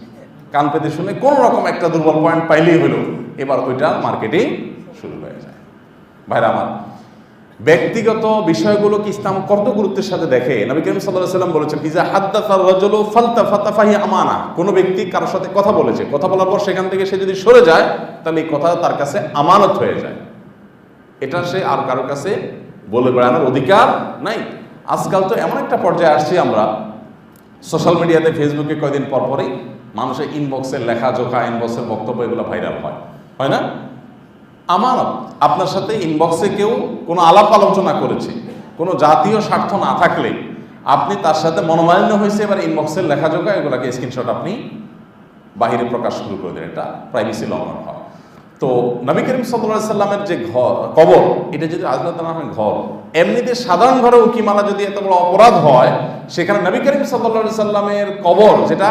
কান পেতে শুনে কোন রকম একটা দুর্বল পয়েন্ট পাইলেই হলো, এবার ওইটা মার্কেটিং শুরু হয়ে যায়। ভাইরা আমার, ব্যক্তিগত বিষয়গুলোকে ইসলাম কত গুরুত্বের সাথে দেখে। নবী করিম সাল্লাল্লাহু আলাইহি ওয়াসাল্লাম বলেছেন, ইজা হাদ্দাসার রাজুলু ফালতাফাতা ফাহি আমানা। কোন ব্যক্তি কারোর সাথে কথা বলেছে, কথা বলার পর সেখান থেকে সে যদি সরে যায়, তাহলে এই কথা তার কাছে আমানত হয়ে যায়, এটা সে আর কারোর কাছে বলে বেড়ানোর অধিকার নাই। আজকাল তো এমন একটা পর্যায়ে আসছি আমরা, সোশ্যাল মিডিয়াতে, ফেসবুকে কয়েকদিন পর পরই মানুষের ইনবক্সের লেখা জোখা, ইনবক্সের বক্তব্য, এগুলো ভাইরাল হয় না? আমানত। আপনার সাথে ইনবক্সে কেউ কোনো আলাপ আলোচনা করেছে, কোনো জাতীয় স্বার্থ না থাকলে আপনি তার সাথে মনোমালিন্য হয়েছে, এবার ইনবক্সের লেখাজোখা এগুলাকে স্ক্রিনশট আপনি বাহিরে প্রকাশ শুরু করে দেন, এটা প্রাইভেসি লঙ্ঘন হয়। তো নবী করিম সাল্লাল্লাহু আলাইহি ওয়াসাল্লামের যে ঘর, কবর, এটা যদি আজলাত নামের ঘর, এমনিতে সাধারণ ঘরে উকি মারা যদি এত বড় অপরাধ হয়, সেখানে নবী করিম সাল্লাল্লাহু আলাইহি ওয়াসাল্লামের কবর, যেটা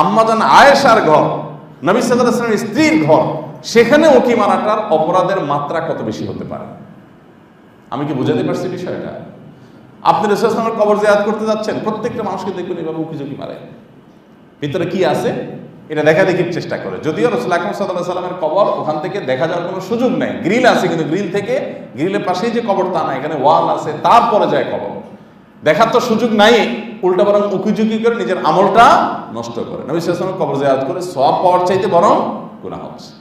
আম্মাজান আয়েশার ঘর, নবী সাল্লাল্লাহু আলাইহি ওয়াসাল্লামের স্ত্রীর ঘর, সেখানে উকি মারাটার অপরাধের মাত্রা কত বেশি হতে পারে? আমি কি বুঝাতে পারছি বিষয়টা? আপনি রাসূলুল্লাহ সাল্লাল্লাহু আলাইহি ওয়াসাল্লামের কবর জিয়ারত করতে যাচ্ছেন, প্রত্যেকটা মানুষকে দেখবেন এভাবে উকি ঝুঁকি মারে, ভিতরে কি আছে এটা দেখা দেখির চেষ্টা করে। যদিও রাসূল আকরাম সাল্লাল্লাহু আলাইহি ওয়াসাল্লামের কবর, ওখান থেকে দেখা যাওয়ার কোনো সুযোগ নেই, গ্রিল আছে, কিন্তু গ্রিল থেকে, গ্রিলের পাশেই যে কবর তা না, এখানে ওয়াল আছে, তারপরে যায় কবর, দেখার তো সুযোগ নাই, উল্টা বরং উকি ঝুঁকি করে নিজের আমলটা নষ্ট করে। নবী সাল্লাল্লাহু আলাইহি ওয়াসাল্লামের কবর জিয়ারত করে সওয়াব পাওয়ার চাইতে বরং গুনাহ হচ্ছে।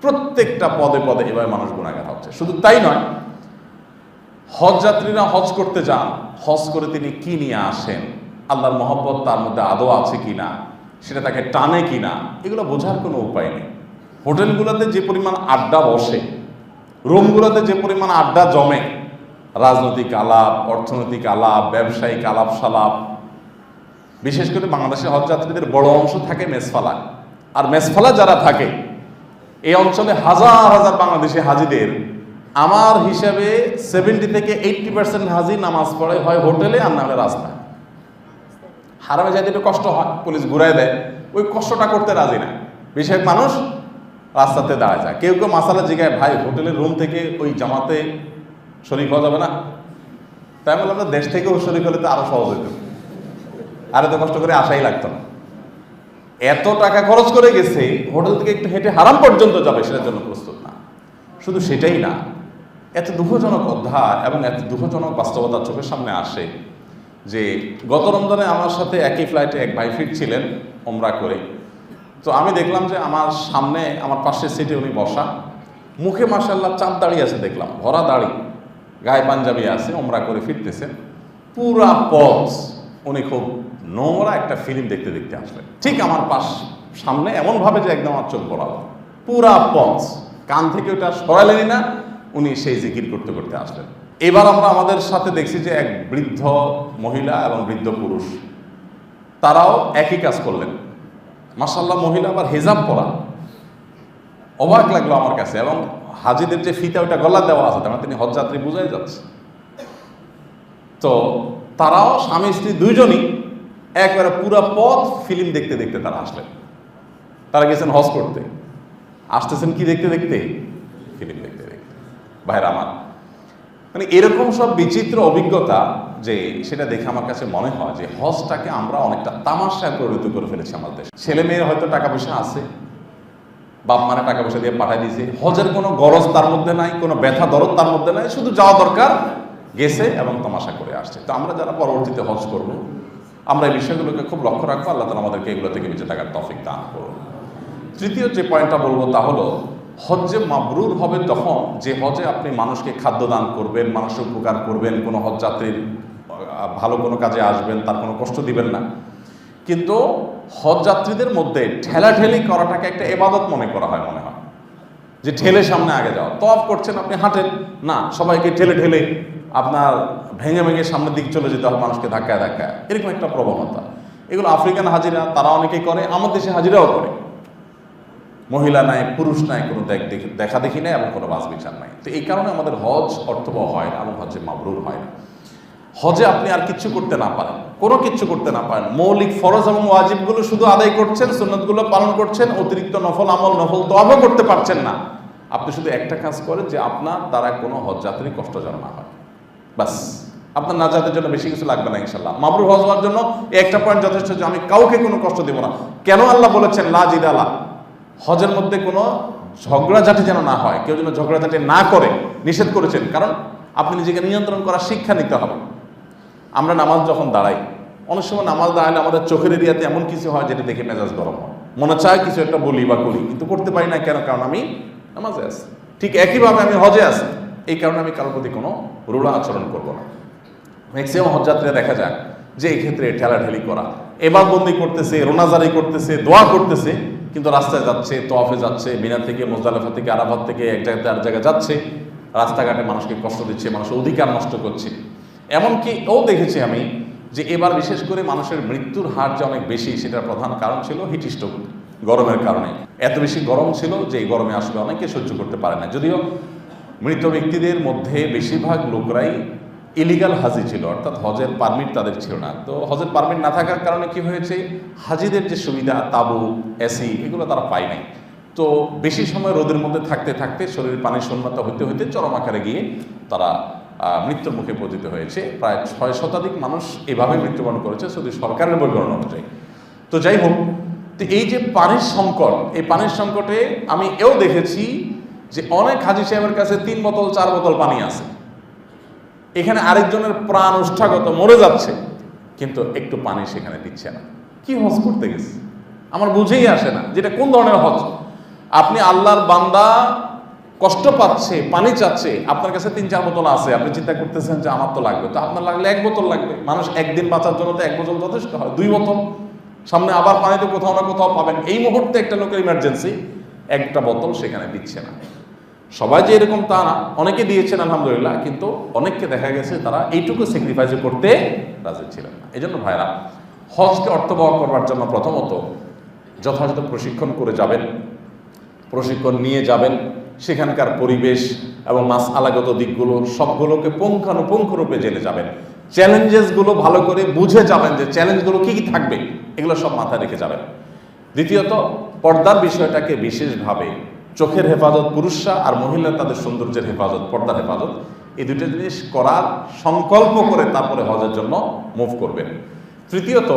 প্রত্যেকটা পদে পদে এভাবে মানুষ গুনাহগার হচ্ছে। শুধু তাই নয়, হজ যাত্রীরা হজ করতে যান, হজ করে তিনি কি নিয়ে আসেন, আল্লাহর মহব্বত তার মধ্যে আদৌ আছে কিনা, সেটা তাকে টানে কিনা, এগুলো বোঝার কোনো উপায় নেই। হোটেলগুলোতে যে পরিমাণ আড্ডা বসে, রুমগুলোতে যে পরিমাণ আড্ডা জমে, রাজনৈতিক আলাপ, অর্থনৈতিক আলাপ, ব্যবসায়িক আলাপ সালাপ, বিশেষ করে বাংলাদেশের হজ যাত্রীদের বড় অংশ থাকে মেসফালা। আর মেসফালা যারা থাকে, এই অঞ্চলে হাজার হাজার বাংলাদেশি হাজিদের আমার হিসাবে 70 থেকে 80% হাজি নামাজ পড়ে হয় হোটেলে, আর না হলে রাস্তায়। হারামে যাইতে একটু কষ্ট হয়, পুলিশ ঘুরাই দেয়, ওই কষ্টটা করতে রাজি না, বেশিরভাগ মানুষ রাস্তাতে দাঁড়ায় যায়। কেউ কেউ মাসালা জিগায়, ভাই হোটেলের রুম থেকে ওই জামাতে শরীক হওয়া যাবে না? তাই বলে আমরা দেশ থেকেও শরীক হলে তো আরো সহজ হইত, আর এত কষ্ট করে আসাই লাগতো না। এত টাকা খরচ করে গেছে, হোটেল থেকে একটু হেঁটে হারাম পর্যন্ত যাবে, সেটার জন্য প্রস্তুত না। শুধু সেটাই না, এত দুঃখজনক অধ্যায় এবং এত দুঃখজনক বাস্তবতা চোখের সামনে আসে যে গত রমজানে আমার সাথে একই ফ্লাইটে এক ভাই ফিরছিলেন ওমরা করে। তো আমি দেখলাম যে আমার সামনে, আমার পাশের সিটে উনি বসা, মুখে মাশাআল্লাহ চাঁদ দাঁড়িয়ে আছে, দেখলাম ভরা দাড়ি, গায়ে পাঞ্জাবি আছে, ওমরা করে ফিরতেছেন। পুরা পথ উনি খুব নোংরা একটা ফিল্ম দেখতে দেখতে আসলেন, ঠিক আমার সামনে, এমনভাবে যে একদম আমার চোখ পড়াল। পুরা পথ কান থেকে ওটা সরালেনই না, উনি সেই জিকির করতে করতে আসলেন। এবার আমরা আমাদের সাথে দেখছি যে এক বৃদ্ধ মহিলা এবং বৃদ্ধ পুরুষ, তারাও একই কাজ করলেন। মাশাআল্লাহ, মহিলা আবার হেজাব পরা, অবাক লাগলো আমার কাছে। এবং হাজিদের যে ফিতা ওটা গলা দেওয়া আছে, তার মানে তিনি হজযাত্রী বোঝাই যাচ্ছে। তো তারাও স্বামী স্ত্রী দুইজনই একবারে পুরা পথ ফিল্ম দেখতে দেখতে তারা আসলেন। তারা গেছেন হজ করতে, আসতেছেন কি দেখতে দেখতে? ফিল্ম দেখতে দেখতে। ভাইরা আমার, মানে এরকম সব বিচিত্র অভিজ্ঞতা যে সেটা দেখে আমার কাছে মনে হয় যে হজটাকে আমরা অনেকটা তামাশায় পরিণত করে ফেলেছি আমাদের দেশে। ছেলে মেয়ের হয়তো টাকা পয়সা আছে, বাপ মারা টাকা পয়সা দিয়ে পাঠাই দিয়েছে, হজের কোনো গরজ তার মধ্যে নাই, কোনো ব্যথা দরদ তার মধ্যে নাই, শুধু যাওয়া দরকার, গেছে এবং তামাশা করে আসছে। তো আমরা যারা পরবর্তীতে হজ করব, আমরা এই বিষয়গুলোকে খুব লক্ষ্য রাখবো। আল্লাহ তাআলা আমাদেরকে এগুলো থেকে বেঁচে থাকার তৌফিক দান করুন। তৃতীয় যে পয়েন্টটা বলবো তা হলো, হজ্জে মাবরুর হবে তখন যে হজে আপনি মানুষকে খাদ্য দান করবেন, মানুষের উপকার করবেন, কোনো হজ যাত্রীর ভালো কোনো কাজে আসবেন, তার কোনো কষ্ট দিবেন না। কিন্তু হজ যাত্রীদের মধ্যে ঠেলাঠেলি করাটাকে একটা ইবাদত মনে করা হয়, মনে হয় যে ঠেলে সামনে আগে যাও। তওয়াফ করছেন আপনি, হাঁটেন না, সবাইকে ঠেলে ঠেলে আপনার ভেঙে ভেঙে সামনের দিকে চলে যেতে হবে, মানুষকে ধাক্কায় ধাক্কায়, এরকম একটা প্রবণতা। এগুলো আফ্রিকান হাজিরা তারা অনেকেই করে, আমার দেশে হাজিরাও করে। মহিলা নাই, পুরুষ নাই, কোনো দেখা দেখি নাই এবং কোনো বাস বিচার নাই। তো এই কারণে আমাদের হজ অর্থবহ হয় না এবং হজে মাবরুর হয় না। হজে আপনি আর কিচ্ছু করতে না পারেন, কোনো কিচ্ছু করতে না পারেন, মৌলিক ফরজ এবং ওয়াজিবগুলো শুধু আদায় করছেন, সুন্নতগুলো পালন করছেন, অতিরিক্ত নফল আমল, নফল তওয়াবও করতে পারছেন না। আপনি শুধু একটা কাজ করেন যে আপনার দ্বারা কোনো হজ যাত্রী কষ্ট যেন না হয়, বাস। আপনার নাজাতের জন্য বেশি কিছু লাগবে না ইনশাল্লাহ। মাবরুর হজ হওয়ার জন্য একটা পয়েন্ট যথেষ্ট, যে আমি কাউকে কোনো কষ্ট দেব না। কেন আল্লাহ বলেছেন লা জিদালা, হজের মধ্যে কোনো ঝগড়াঝাটি যেন না হয়, কেউ যেন ঝগড়াঝাটি না করে নিষেধ করেছেন। কারণ আপনি নিজেকে নিয়ন্ত্রণ করার শিক্ষা নিতে হবে। আমরা নামাজ যখন দাঁড়াই, অনেক সময় নামাজ দাঁড়ালে আমাদের চোখের এরিয়াতে এমন কিছু হয় যেটা দেখে মেজাজ গরম হয়, মনে চায় কিছু একটা বলি বা করি, কিন্তু করতে পারি না। কেন? কারণ আমি নামাজে আছি। ঠিক একইভাবে আমি হজে আছি, এই কারণে আমি কারোর প্রতি কোনো রূঢ় আচরণ করবো না। ম্যাক্সিমাম হজযাত্রীরা দেখা যায় যে এই ক্ষেত্রে ঠেলাঠেলি করা, এবার বন্দি করতেছে, রোনাজারি করতেছে, দোয়া করতেছে, কিন্তু রাস্তায় যাচ্ছে, তওয়াফে যাচ্ছে, মিনা থেকে, মুজদালিফা থেকে, আরাফাত থেকে এক জায়গাতে আর জায়গায় যাচ্ছে, রাস্তাঘাটে মানুষকে কষ্ট দিচ্ছে, মানুষের অধিকার নষ্ট করছে। এমনকি দেখেছি আমি যে এবার বিশেষ করে মানুষের মৃত্যুর হার যে অনেক বেশি, সেটার প্রধান কারণ ছিল হিট স্ট্রোক, গরমের কারণে। এত বেশি গরম ছিল যে এই গরমে আসলে অনেকে সহ্য করতে পারে না। যদিও মৃত ব্যক্তিদের মধ্যে বেশিরভাগ লোকরাই ইলিগাল হাজি ছিল, অর্থাৎ হজের পারমিট তাদের ছিল না। তো হজের পারমিট না থাকার কারণে কি হয়েছে, হাজিদের যে সুবিধা, তাবু, এসি, এগুলো তারা পায় নাই। তো বেশি সময় রোদের মধ্যে থাকতে থাকতে শরীরের পানি শূন্যতা হইতে হইতে চরম আকারে গিয়ে তারা মৃত্যুর মুখে পতিত হয়েছে। প্রায় 6 শতাধিক মানুষ এভাবে মৃত্যুবরণ করেছে সৌদি সরকারের বর্ণনা অনুযায়ী। তো যাই হোক, তো এই যে পানির সংকট, এই পানির সংকটে আমি দেখেছি যে অনেক হাজি সাহেবের কাছে 3 বোতল 4 বোতল পানি আছে, এখানে আরেকজনের প্রাণ উষ্ঠাগত মরে যাচ্ছে, কিন্তু একটু পানি সেখানে দিচ্ছে না। কি হজ করতে গেছে আমার বুঝেই আসে না, যেটা কোন ধরনের হজ। আপনি আল্লাহর বান্দা কষ্ট পাচ্ছে, পানি চাচ্ছে, আপনার কাছে 3-4 বোতল আছে, আপনি চিন্তা করতেছেন যে আমার তো লাগবে, তো আপনার লাগলে 1 বোতল লাগবে। মানুষ একদিন বাঁচার জন্য তো 1 বোতল যথেষ্ট হয়, 2 বোতল, সামনে আবার পানি তো কোথাও না কোথাও পাবেন। এই মুহূর্তে একটা লোকের ইমার্জেন্সি, একটা বোতল সেখানে দিচ্ছে না। সবাই যে এরকম তা না, অনেকে দিয়েছেন আলহামদুলিল্লাহ, কিন্তু অনেককে দেখা গেছে তারা এইটুকু স্যাক্রিফাইস করতে রাজি ছিলেন না। এই জন্য ভাইরা, হজকে অর্থবহ করবার জন্য প্রথমত যথাযথ প্রশিক্ষণ করে যাবেন, প্রশিক্ষণ নিয়ে যাবেন, সেখানকার পরিবেশ এবং মাসআলাগত দিকগুলো সবগুলোকে পুঙ্খানুপুঙ্খরূপে জেনে যাবেন, চ্যালেঞ্জেসগুলো ভালো করে বুঝে যাবেন যে চ্যালেঞ্জগুলো কী কী থাকবে, এগুলো সব মাথায় রেখে যাবেন। দ্বিতীয়ত, পর্দার বিষয়টাকে বিশেষভাবে, চোখের হেফাজত পুরুষরা আর মহিলা তাদের সৌন্দর্যের হেফাজত, পর্দার হেফাজত, এই দুটো জিনিস করার সংকল্প করে তারপরে হজের জন্য মুভ করবেন। তৃতীয়ত,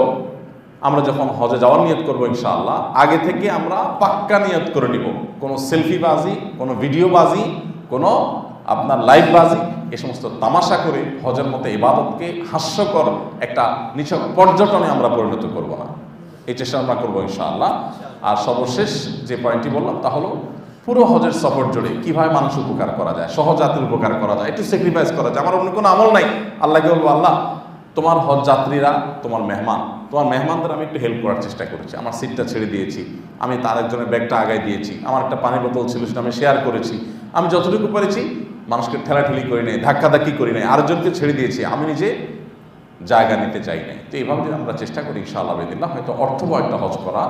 আমরা যখন হজে যাওয়ার নিয়ত করবো ইনশাআল্লাহ, আগে থেকে আমরা পাক্কা নিয়ত করে নিব, কোনো সেলফিবাজি, কোনো ভিডিওবাজি, কোনো আপনার লাইভবাজি, এ সমস্ত তামাশা করে হজের মতো ইবাদতকে হাস্যকর একটা নিছক পর্যটনে আমরা পরিণত করব না। এই চেষ্টা আমরা করবো ইনশাআল্লাহ। আর সর্বশেষ যে পয়েন্টটি বললাম তা হলো, পুরো হজের সফর জুড়ে কিভাবে মানুষ উপকার করা যায়, সহযাত্রীর উপকার করা যায়, একটু স্যাক্রিফাইস করা যায়। আমার অন্য কোনো আমল নাই, আল্লাহকে বলবো, আল্লাহ তোমার হজ যাত্রীরা তোমার মেহমান, তোমার মেহমানদের আমি একটু হেল্প করার চেষ্টা করেছি, আমার সিটটা ছেড়ে দিয়েছি, আমি তার একজনের ব্যাগটা আগায় দিয়েছি, আমার একটা পানির বোতল ছিল সেটা আমি শেয়ার করেছি, আমি যতটুকু পেরেছি মানুষকে ঠেলাঠেলি করি নাই, ধাক্কাধাক্কি করি নাই, আরেকজনকে ছেড়ে দিয়েছি, আমি নিজে জায়গা নিতে চাই নাই। তো এইভাবে যদি আমরা চেষ্টা করি ইনশাআল্লাহ বিদিল্লাহ, হয়তো অর্থবহ একটা হজ করা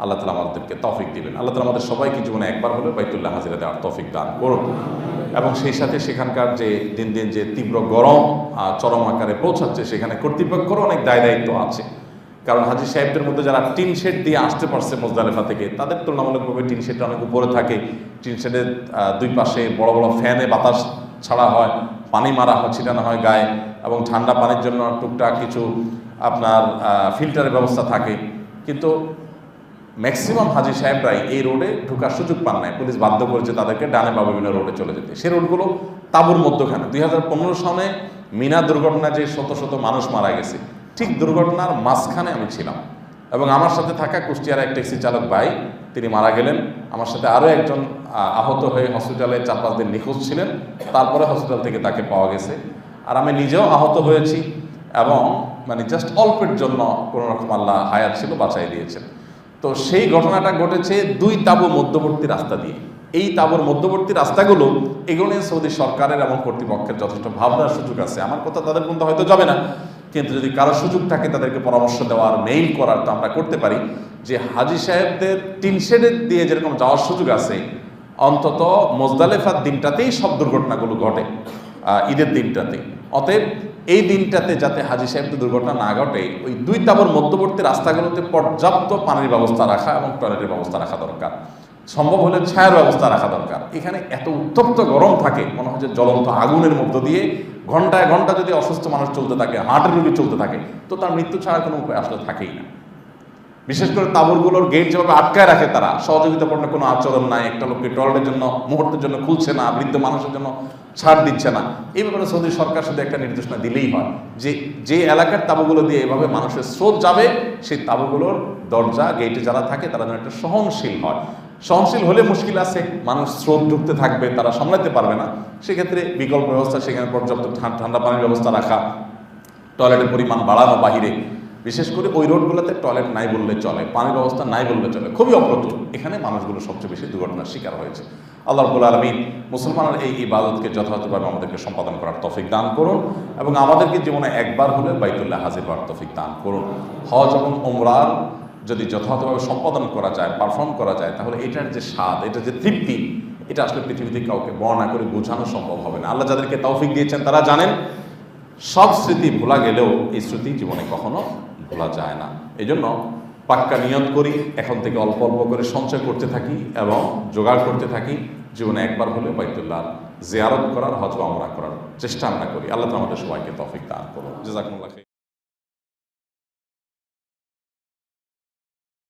আল্লাহ তাআলা আমাদেরকে তৌফিক দিবেন। আল্লাহ তাআলা আমাদের সবাইকে জীবনে একবার হলে বাইতুল্লাহ হাজিরা দেওয়ার তৌফিক দান করুন, এবং সেই সাথে সেখানকার যে দিন দিন যে তীব্র গরম চরম আকারে পৌঁছাচ্ছে, সেখানে কর্তৃপক্ষেরও অনেক দায়িত্ব আছে। কারণ হাজি সাহেবদের মধ্যে যারা টিন শেড দিয়ে আসতে পারছে মুজদালিফা থেকে, তাদের তুলনামূলকভাবে টিন শেডটা অনেক উপরে থাকে, টিন শেডের 2 পাশে বড় বড় ফ্যানে বাতাস ছাড়া হয়, পানি মারা হয়, ছিটানো হয় গায়ে, এবং ঠান্ডা পানির জন্য টুকটাক কিছু আপনার ফিল্টারের ব্যবস্থা থাকে। কিন্তু ম্যাক্সিমাম হাজি সাহেবরাই এই রোডে ঢোকার সুযোগ পান নাই, পুলিশ বাধ্য করেছে তাদেরকে ডানে বা বিভিন্ন রোডে চলে যেতে। সেই রোডগুলো তাঁবুর মধ্যখানে। 2015 সালে মিনা দুর্ঘটনায় যে শত শত মানুষ মারা গেছে, ঠিক দুর্ঘটনার মাঝখানে আমি ছিলাম, এবং আমার সাথে থাকা কুষ্টিয়ার এক ট্যাক্সি চালক ভাই তিনি মারা গেলেন। আমার সাথে আরও একজন আহত হয়ে হসপিটালে 4-5 দিন নিখোঁজ ছিলেন, তারপরে হসপিটাল থেকে তাকে পাওয়া গেছে। আর আমি নিজেও আহত হয়েছি, এবং মানে জাস্ট অল্পের জন্য কোনো রকম আল্লাহ হায়াত ছিল, বাঁচাই দিয়েছেন। তো সেই ঘটনাটা ঘটেছে 2 তাঁবু মধ্যবর্তী রাস্তা দিয়ে। এই তাঁবুর মধ্যবর্তী রাস্তাগুলো, এগুলো নিয়ে সৌদি সরকারের এবং কর্তৃপক্ষের যথেষ্ট ভাবনার সুযোগ আছে। আমার কথা তাদের পর্যন্ত হয়তো যাবে না, কিন্তু যদি কারো সুযোগ থাকে তাদেরকে পরামর্শ দেওয়ার, মেইল করার, তো আমরা করতে পারি যে হাজি সাহেবদের টিন শেডের দিয়ে যেরকম যাওয়ার সুযোগ আছে, অন্তত মোজদালেফার দিনটাতেই সব দুর্ঘটনাগুলো ঘটে, ঈদের দিনটাতে। অতএব এই দিনটাতে যাতে হাজি সাহেবদের দুর্ঘটনা না ঘটে, ওই 2 তাঁবুর মধ্যবর্তী রাস্তাগুলোতে পর্যাপ্ত পানির ব্যবস্থা রাখা এবং টয়লেটের ব্যবস্থা রাখা দরকার। সম্ভব হলে ছায়ার ব্যবস্থা রাখা দরকার। এখানে এত উত্তপ্ত গরম থাকে, মনে হয় যে জ্বলন্ত আগুনের মধ্য দিয়ে ঘন্টায় ঘন্টা যদি অসুস্থ মানুষ চলতে থাকে, হার্টের রোগী চলতে থাকে, তো তার মৃত্যু ছাড়া কোনো উপায় আসলে থাকেই না। বিশেষ করে তাঁবুরগুলোর গেট যেভাবে আটকায় রাখে তারা, সহযোগিতাপূর্ণ কোনো আচরণ নাই, একটা লোককে টয়লেটের জন্য মুহূর্তের জন্য খুলছে না, বৃদ্ধ মানুষের জন্য ছাড় দিচ্ছে না। এই ব্যাপারে সৌদি সরকার শুধু একটা নির্দেশনা দিলেই হয় যে যে এলাকার তাঁবুগুলো দিয়ে এভাবে মানুষের স্রোত যাবে, সেই তাঁবুগুলোর দরজা গেটে যারা থাকে তারা যেন একটা সহনশীল হয়। সহনশীল হলে মুশকিল আছে, মানুষ স্রোত ঢুকতে থাকবে, তারা সামলাতে পারবে না। সেক্ষেত্রে বিকল্প ব্যবস্থা, সেখানে পর্যাপ্ত ঠান্ডা পানির ব্যবস্থা রাখা, টয়লেটের পরিমাণ বাড়ানো বাহিরে। বিশেষ করে ওই রোডগুলোতে টয়লেট নাই বললে চলে, পানির ব্যবস্থা নাই বললে চলে, খুবই অপ্রতুল। এখানে মানুষগুলো সবচেয়ে বেশি দুর্ঘটনার শিকার হয়েছে। আল্লাহ রাব্বুল আলামিন মুসলমানের এই ইবাদতকে যথাযথভাবে আমাদেরকে সম্পাদন করার তৌফিক দান করুন, এবং আমাদেরকে জীবনে একবার হলে বাইতুল্লাহ হাজির হওয়ার তৌফিক দান করুন। হজ এবং উমরার যদি যথাযথভাবে সম্পাদন করা যায়, পারফর্ম করা যায়, তাহলে এটার যে স্বাদ, এটা যে তৃপ্তি, এটা আসলে পৃথিবীতে কাউকে বর্ণনা করে বোঝানো সম্ভব হবে না। আল্লাহ যাদেরকে তৌফিক দিয়েছেন তারা জানেন, সব স্মৃতি ভোলা গেলেও এই স্মৃতি জীবনে কখনো ভোলা যায় না। এই জন্য পাক্কা নিয়ত করি, এখন থেকে অল্প অল্প করে সঞ্চয় করতে থাকি এবং জোগাড় করতে থাকি, জীবনে একবার হলে বাইতুল্লাহ জিয়ারত করার, হজ বা উমরা করার চেষ্টা আমরা করি। আল্লাহ আমাদের সবাইকে তৌফিক দান করুন। জাযাকুমুল্লাহ।